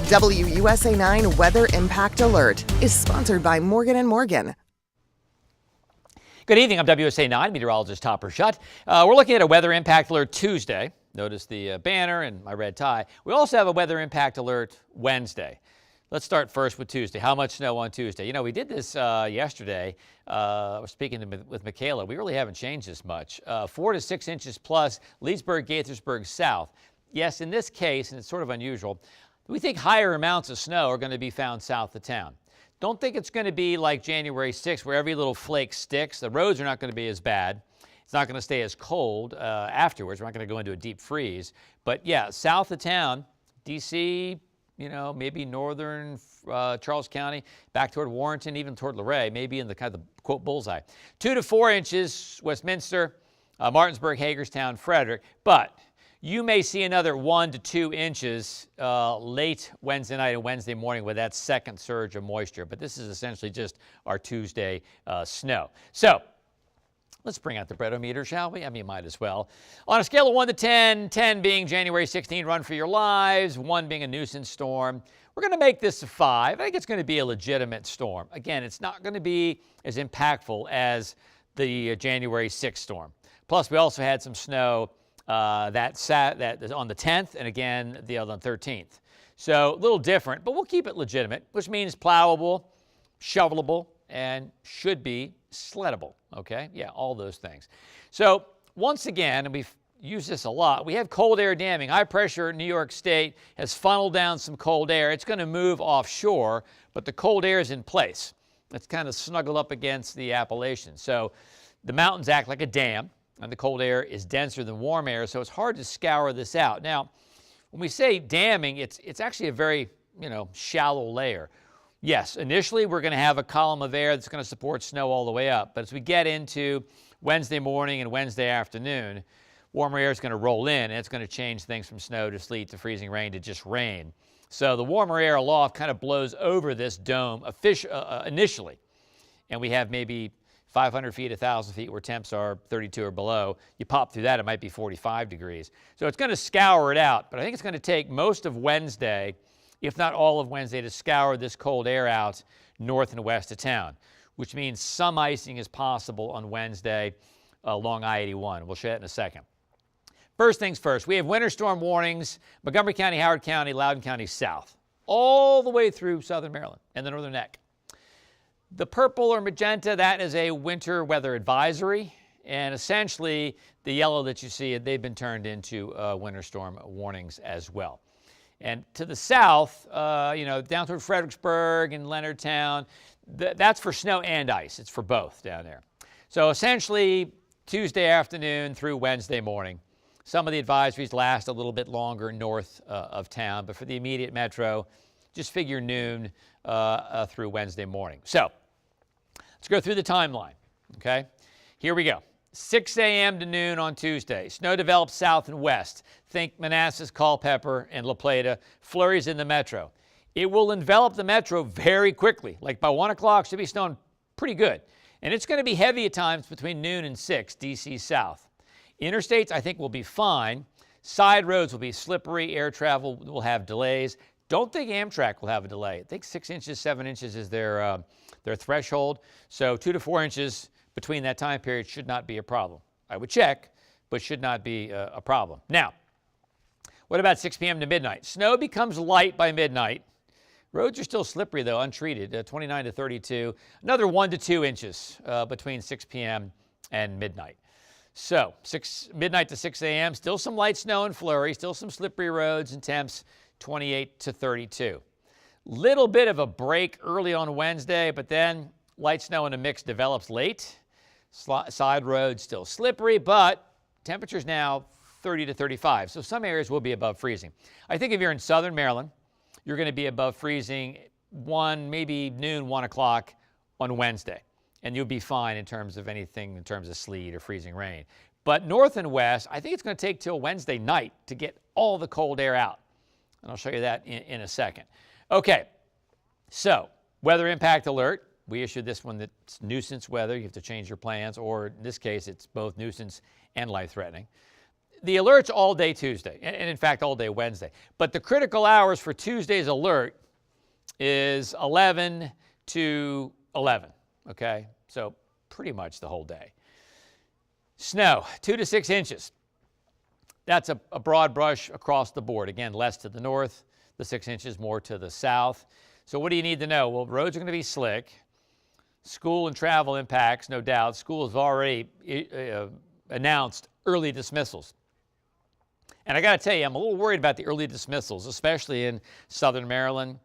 WUSA 9 Weather Impact Alert is sponsored by Morgan & Morgan. Good evening, I'm WUSA 9 Meteorologist Topper Shutt. We're looking at a weather impact alert Tuesday. Notice the banner and my red tie. We also have a weather impact alert Wednesday. Let's start first with Tuesday. How much snow on Tuesday? You know, we did this yesterday. I was speaking with Michaela. We really haven't changed this much. 4 to 6 inches plus, Leesburg, Gaithersburg south. Yes, in this case, and it's sort of unusual, we think higher amounts of snow are going to be found south of town. Don't think it's going to be like January 6th where every little flake sticks. The roads are not going to be as bad. It's not going to stay as cold afterwards. We're not going to go into a deep freeze. But yeah, south of town, D.C., you know, maybe northern Charles County, back toward Warrenton, even toward Luray, maybe in the kind of the, quote, bullseye. 2 to 4 inches, Westminster, Martinsburg, Hagerstown, Frederick. But you may see another 1 to 2 inches late Wednesday night and Wednesday morning with that second surge of moisture. But this is essentially just our Tuesday snow. So let's bring out the breadometer, shall we? I mean, might as well. On a scale of 1 to 10, 10 being January 16, run for your lives, 1 being a nuisance storm, we're going to make this a 5. I think it's going to be a legitimate storm. Again, it's not going to be as impactful as the January 6 storm. Plus, we also had some snow that on the 10th and again on the 13th. So a little different, but we'll keep it legitimate, which means plowable, shovelable, and should be sleddable, okay? Yeah, all those things. So once again, and we've used this a lot, we have cold air damming. High pressure in New York State has funneled down some cold air. It's going to move offshore, but the cold air is in place. It's kind of snuggled up against the Appalachians. So the mountains act like a dam, and the cold air is denser than warm air, so it's hard to scour this out. Now, when we say damming, it's actually a very, shallow layer. Yes, initially we're going to have a column of air that's going to support snow all the way up, but as we get into Wednesday morning and Wednesday afternoon, warmer air is going to roll in, and it's going to change things from snow to sleet to freezing rain to just rain. So the warmer air aloft kind of blows over this dome initially, and we have maybe 500 feet, 1,000 feet where temps are 32 or below. You pop through that, it might be 45 degrees. So it's going to scour it out, but I think it's going to take most of Wednesday, if not all of Wednesday, to scour this cold air out north and west of town, which means some icing is possible on Wednesday along I-81. We'll show that in a second. First things first, we have winter storm warnings, Montgomery County, Howard County, Loudoun County south, all the way through southern Maryland and the northern neck. The purple or magenta, that is a winter weather advisory, and essentially the yellow that you see, they've been turned into winter storm warnings as well. And to the south, down toward Fredericksburg and Leonardtown, that's for snow and ice. It's for both down there. So essentially, Tuesday afternoon through Wednesday morning. Some of the advisories last a little bit longer north of town, but for the immediate metro, just figure noon through Wednesday morning. So let's go through the timeline, okay? Here we go. 6 a.m. to noon on Tuesday. Snow develops south and west. Think Manassas, Culpeper, and La Plata. Flurries in the metro. It will envelop the metro very quickly. Like by 1 o'clock, should be snowing pretty good. And it's going to be heavy at times between noon and 6, D.C. south. Interstates, I think, will be fine. Side roads will be slippery. Air travel will have delays. Don't think Amtrak will have a delay. I think 6 inches, 7 inches is their threshold. So 2 to 4 inches between that time period should not be a problem. I would check, but should not be a problem. Now, what about 6 p.m. to midnight? Snow becomes light by midnight. Roads are still slippery, though, untreated, 29 to 32. Another 1 to 2 inches between 6 p.m. and midnight. So midnight to 6 a.m., still some light snow and flurry, still some slippery roads and temps 28 to 32. Little bit of a break early on Wednesday, but then light snow in a mix develops late. Side roads still slippery, but temperatures now 30 to 35. So some areas will be above freezing. I think if you're in southern Maryland, you're going to be above freezing maybe noon, 1 o'clock on Wednesday. And you'll be fine in terms of anything in terms of sleet or freezing rain. But north and west, I think it's going to take till Wednesday night to get all the cold air out. And I'll show you that in a second. Okay, so weather impact alert. We issued this one that's nuisance weather. You have to change your plans, or in this case, it's both nuisance and life-threatening. the alert's all day Tuesday, and in fact, all day Wednesday. But the critical hours for Tuesday's alert is 11 to 11, okay? So pretty much the whole day. Snow, 2 to 6 inches. That's a broad brush across the board. Again, less to the north, the 6 inches more to the south. So what do you need to know? Well, roads are going to be slick. School and travel impacts, no doubt. School has already announced early dismissals. And I got to tell you, I'm a little worried about the early dismissals, especially in southern Maryland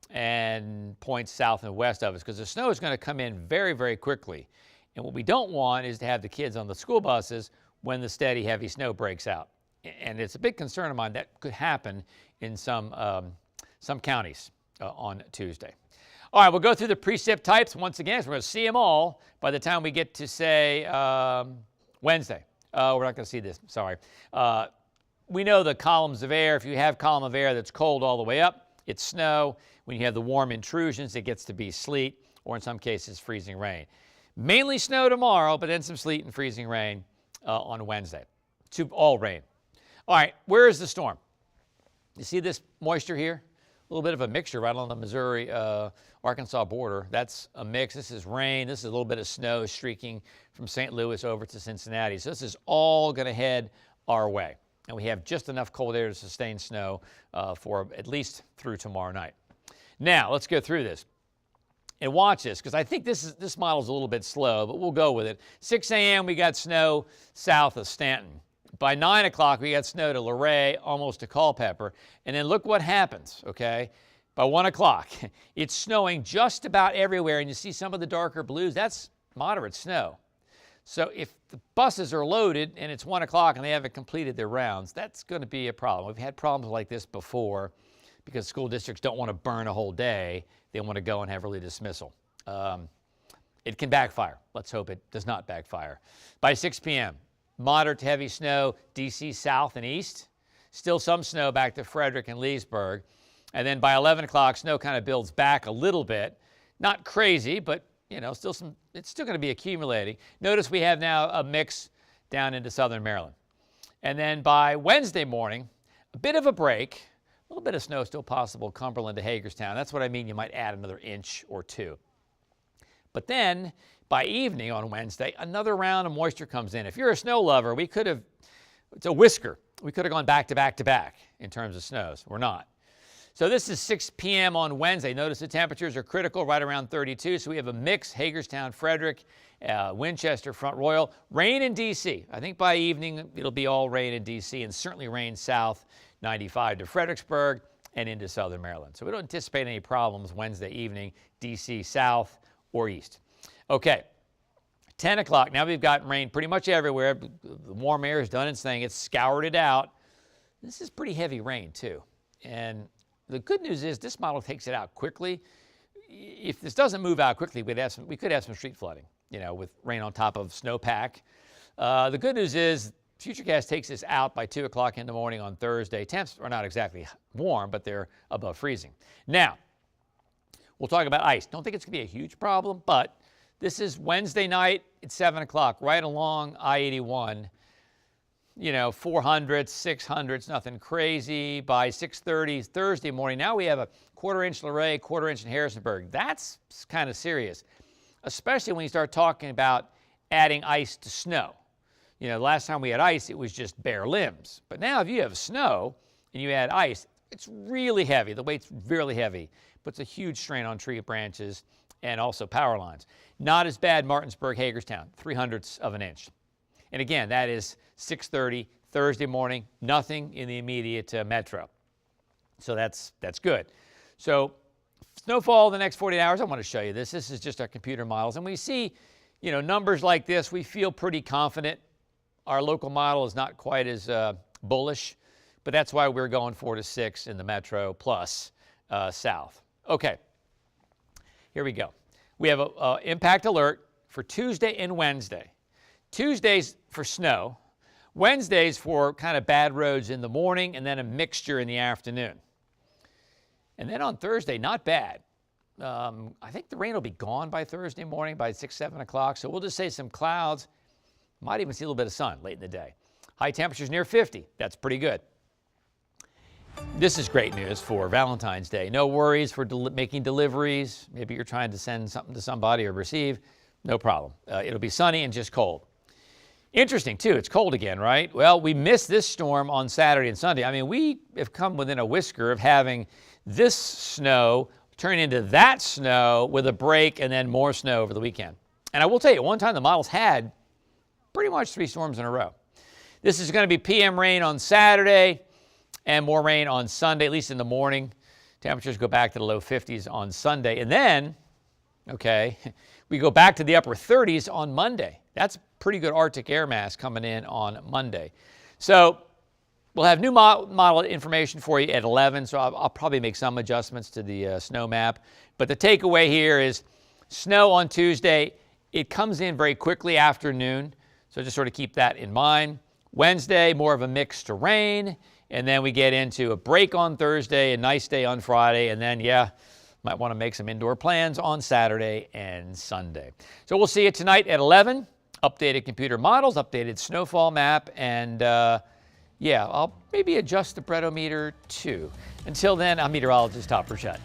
and points south and west of us, because the snow is going to come in very, very quickly. And what we don't want is to have the kids on the school buses when the steady, heavy snow breaks out. And it's a big concern of mine that could happen in some counties on Tuesday. All right, we'll go through the precip types once again. So we're going to see them all by the time we get to, say, Wednesday. We're not going to see this, sorry. We know the columns of air. If you have column of air that's cold all the way up, it's snow. When you have the warm intrusions, it gets to be sleet, or in some cases, freezing rain. Mainly snow tomorrow, but then some sleet and freezing rain on Wednesday. All rain. All right, where is the storm? You see this moisture here? A little bit of a mixture right on the Missouri-Arkansas border. That's a mix. This is rain. This is a little bit of snow streaking from St. Louis over to Cincinnati. So this is all going to head our way. And we have just enough cold air to sustain snow for at least through tomorrow night. Now, let's go through this. And watch this, because I think this model is a little bit slow, but we'll go with it. 6 a.m., we got snow south of Stanton. By 9 o'clock, we got snow to Luray, almost to Culpeper. And then look what happens, okay? By 1 o'clock, it's snowing just about everywhere, and you see some of the darker blues. That's moderate snow. So if the buses are loaded and it's 1 o'clock and they haven't completed their rounds, that's going to be a problem. We've had problems like this before because school districts don't want to burn a whole day. They want to go and have early dismissal. It can backfire. Let's hope it does not backfire. By 6 p.m., moderate to heavy snow, D.C. south and east. Still some snow back to Frederick and Leesburg. And then by 11 o'clock, snow kind of builds back a little bit. Not crazy, but you know, it's still going to be accumulating. Notice we have now a mix down into southern Maryland. And then by Wednesday morning, a bit of a break. A little bit of snow still possible, Cumberland to Hagerstown. That's what I mean. You might add another inch or two. But then by evening on Wednesday, another round of moisture comes in. If you're a snow lover, it's a whisker. We could have gone back to back to back in terms of snows. We're not. So this is 6 p.m. on Wednesday. Notice the temperatures are critical, right around 32. So we have a mix, Hagerstown, Frederick, Winchester, Front Royal. Rain in D.C. I think by evening it'll be all rain in D.C. and certainly rain south 95 to Fredericksburg and into southern Maryland. So we don't anticipate any problems Wednesday evening, D.C. south or east. Okay, 10 o'clock. Now we've gotten rain pretty much everywhere. The warm air is done its thing. It's scoured it out. This is pretty heavy rain, too. And the good news is this model takes it out quickly. If this doesn't move out quickly, we could have some street flooding, you know, with rain on top of snowpack. The good news is Futurecast takes this out by 2 o'clock in the morning on Thursday. Temps are not exactly warm, but they're above freezing. Now, we'll talk about ice. Don't think it's going to be a huge problem, but this is Wednesday night at 7 o'clock, right along I-81. You know, 400s, 600s, nothing crazy. By 6:30 Thursday morning, now we have a quarter-inch Luray, quarter-inch in Harrisonburg. That's kind of serious, especially when you start talking about adding ice to snow. You know, last time we had ice, it was just bare limbs. But now if you have snow and you add ice, it's really heavy. The weight's really heavy. Puts a huge strain on tree branches and also power lines. Not as bad Martinsburg, Hagerstown, 0.03 of an inch. And again, that is 6:30 Thursday morning, nothing in the immediate metro. So that's good. So snowfall the next 48 hours, I want to show you this. This is just our computer models. And we see, you know, numbers like this, we feel pretty confident. Our local model is not quite as bullish, but that's why we're going 4 to 6 in the metro plus south. Okay, here we go. We have an impact alert for Tuesday and Wednesday. Tuesdays for snow, Wednesdays for kind of bad roads in the morning, and then a mixture in the afternoon. And then on Thursday, not bad. I think the rain will be gone by Thursday morning by 6, 7 o'clock, so we'll just say some clouds. Might even see a little bit of sun late in the day. High temperatures near 50. That's pretty good. This is great news for Valentine's Day. No worries for making deliveries. Maybe you're trying to send something to somebody or receive. No problem. It'll be sunny and just cold. Interesting, too. It's cold again, right? Well, we missed this storm on Saturday and Sunday. I mean, we have come within a whisker of having this snow turn into that snow with a break and then more snow over the weekend. And I will tell you, one time the models had pretty much 3 storms in a row. This is going to be PM rain on Saturday and more rain on Sunday, at least in the morning. Temperatures go back to the low 50s on Sunday. And then, okay, we go back to the upper 30s on Monday. That's pretty good Arctic air mass coming in on Monday. So we'll have new model information for you at 11, so I'll probably make some adjustments to the snow map. But the takeaway here is snow on Tuesday. It comes in very quickly after noon, so just sort of keep that in mind. Wednesday, more of a mix to rain, and then we get into a break on Thursday, a nice day on Friday, and then, yeah, might want to make some indoor plans on Saturday and Sunday. So we'll see you tonight at 11. Updated computer models, updated snowfall map, and yeah, I'll maybe adjust the breadometer too. Until then, I'm Meteorologist Topper Shutt.